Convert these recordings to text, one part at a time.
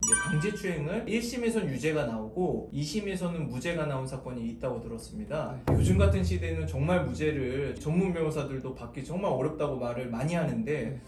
이제 강제추행을 1심에선 유죄가 나오고 2심에서는 무죄가 나온 사건이 있다고 들었습니다. 요즘 같은 시대에는 정말 무죄를 전문 변호사들도 받기 정말 어렵다고 말을 많이 하는데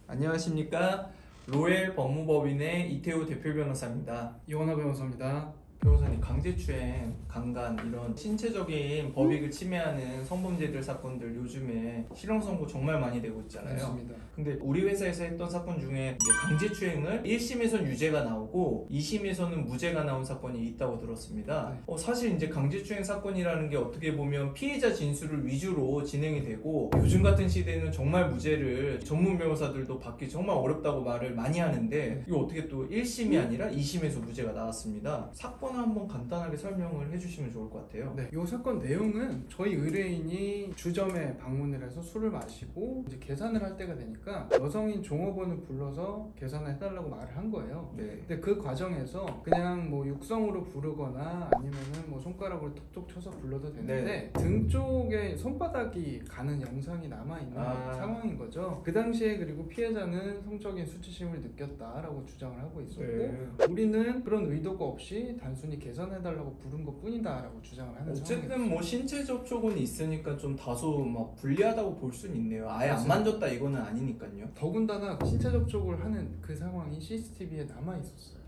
안녕하십니까. 로엘 법무법인의 이태우 대표 변호사입니다. 이원하 변호사입니다. 변호사님, 강제추행, 강간 이런 신체적인 법익을 침해하는 성범죄들 사건들 요즘에 실형 선고 정말 많이 되고 있잖아요. 맞습니다. 근데 우리 회사에서 했던 사건 중에 이제 강제추행을 1심에선 유죄가 나오고 2심에서는 무죄가 나온 사건이 있다고 들었습니다. 사실 이제 강제추행 사건이라는 게 어떻게 보면 피해자 진술을 위주로 진행이 되고 요즘 같은 시대에는 정말 무죄를 전문 변호사들도 받기 정말 어렵다고 말을 많이 하는데 이거 어떻게 또 1심이 아니라 2심에서 무죄가 나왔습니다. 사건을 한번 간단하게 설명을 해주시면 좋을 것 같아요. 네, 이 사건 내용은 저희 의뢰인이 주점에 방문을 해서 술을 마시고 이제 계산을 할 때가 되니까 여성인 종업원을 불러서 계산을 해달라고 말을 한 거예요. 네. 근데 그 과정에서 그냥 뭐 육성으로 부르거나 아니면은 뭐 손가락으로 톡톡 쳐서 불러도 되는데 등 쪽에 손바닥이 가는 영상이 남아있는 상황인 거죠. 그 당시에 그리고 피해자는 성적인 수치심을 느꼈다라고 주장을 하고 있었고 우리는 그런 의도가 없이 단순히 계산해달라고 부른 것 뿐이다 라고 주장을 하는 어쨌든 상황이었어요. 뭐 신체 접촉은 있으니까 좀 다소 막 불리하다고 볼 수는 있네요. 아예 안 맞습니다. 만졌다 이거는 아니니까요. 더군다나 신체 접촉을 하는 그 상황이 CCTV에 남아있었어요.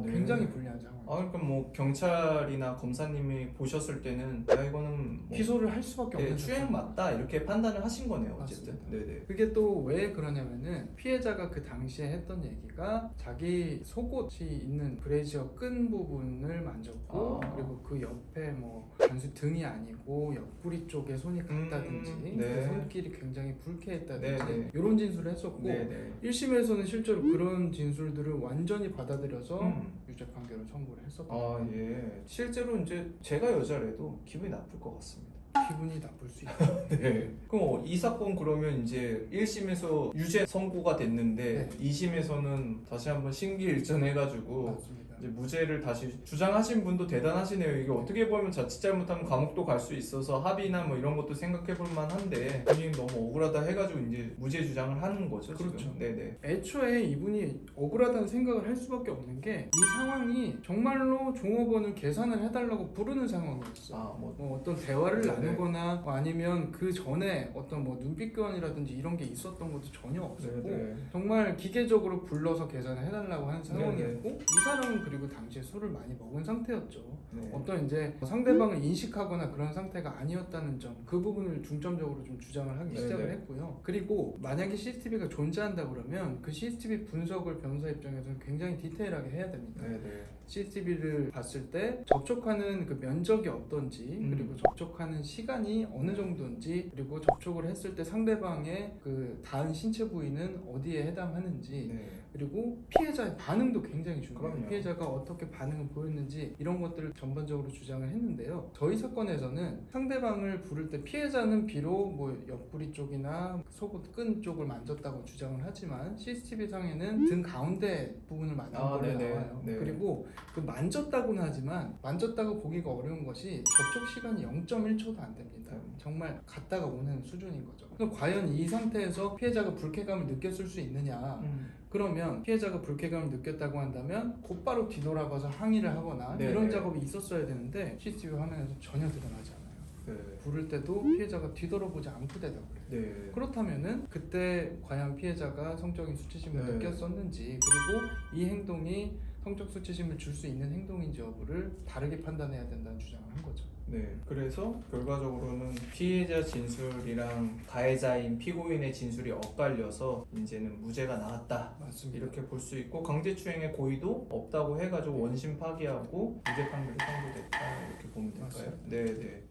네. 굉장히 불리한 상황. 그러니까 뭐 경찰이나 검사님이 보셨을 때는 야 이거는 뭐 기소를 할 수밖에 없는 추행 사건. 맞다 이렇게 판단을 하신 거네요. 어쨌든. 맞습니다. 네네. 그게 또 왜 그러냐면은 피해자가 그 당시에 했던 얘기가 자기 속옷이 있는 브래지어 끈 부분을 만졌고 그리고 그 옆에 뭐 단순히 등이 아니고 옆구리 쪽에 손이 갔다든지 그 손길이 굉장히 불쾌했다든지 이런 진술을 했었고 1심에서는 실제로 그런 진술들을 완전히 받아들여서 유죄 판결을 선고를 했었거든요. 예. 실제로 이제 제가 여자라도 기분이 나쁠 것 같습니다. 기분이 나쁠 수 있죠. 네. 그럼 이 사건 그러면 이제 1심에서 유죄 선고가 됐는데 2심에서는 다시 한번 심기일전해가지고 맞습니다. 이제 무죄를 다시 주장하신 분도 대단하시네요. 이게 어떻게 보면 자칫 잘못하면 감옥도 갈 수 있어서 합의나 뭐 이런 것도 생각해볼 만한데 본인이 너무 억울하다 해가지고 이제 무죄 주장을 하는 거죠. 그렇죠. 지금. 네네. 애초에 이분이 억울하다는 생각을 할 수밖에 없는 게 이 상황이 정말로 종업원을 계산을 해달라고 부르는 상황이었어요. 뭐 어떤 대화를 나누거나 뭐 아니면 그 전에 어떤 뭐 눈빛 교환이라든지 이런 게 있었던 것도 전혀 없었고 정말 기계적으로 불러서 계산을 해달라고 하는 상황이었고 이 사람은 그리고 당시에 술을 많이 먹은 상태였죠. 어떤 이제 상대방을 인식하거나 그런 상태가 아니었다는 점, 그 부분을 중점적으로 좀 주장을 하기 시작을 했고요. 그리고 만약에 CCTV가 존재한다 그러면 그 CCTV 분석을 변호사 입장에서는 굉장히 디테일하게 해야 됩니다. CCTV를 봤을 때 접촉하는 그 면적이 어떤지 그리고 접촉하는 시간이 어느 정도인지 그리고 접촉을 했을 때 상대방의 그 닿은 신체 부위는 어디에 해당하는지 그리고 피해자의 반응도 굉장히 중요해요. 피해자가 어떻게 반응을 보였는지 이런 것들을 전반적으로 주장을 했는데요. 저희 사건에서는 상대방을 부를 때 피해자는 비록 뭐 옆구리 쪽이나 속옷 끈 쪽을 만졌다고 주장을 하지만 CCTV 상에는 등 가운데 부분을 만진 걸로 나와요. 그리고 그 만졌다고는 하지만 만졌다고 보기가 어려운 것이 접촉 시간이 0.1초도 안 됩니다. 정말 갔다가 오는 수준인 거죠. 그럼 과연 이 상태에서 피해자가 불쾌감을 느꼈을 수 있느냐? 그러면 피해자가 불쾌감을 느꼈다고 한다면 곧바로 뒤돌아가서 항의를 하거나 이런 작업이 있었어야 되는데 CCTV 화면에서 전혀 드러나지 않아요. 부를 때도 피해자가 뒤돌아보지 않고 대답을 해요. 그렇다면은 그때 과연 피해자가 성적인 수치심을 느꼈었는지 그리고 이 행동이 성적 수치심을 줄 수 있는 행동인지 여부를 다르게 판단해야 된다는 주장을 한 거죠. 그래서 결과적으로는 피해자 진술이랑 가해자인 피고인의 진술이 엇갈려서 이제는 무죄가 나왔다. 맞습니다. 이렇게 볼 수 있고 강제추행의 고의도 없다고 해가지고 원심 파기하고 무죄 판결이 선고됐다 이렇게 보면 될까요? 맞습니다. 네네.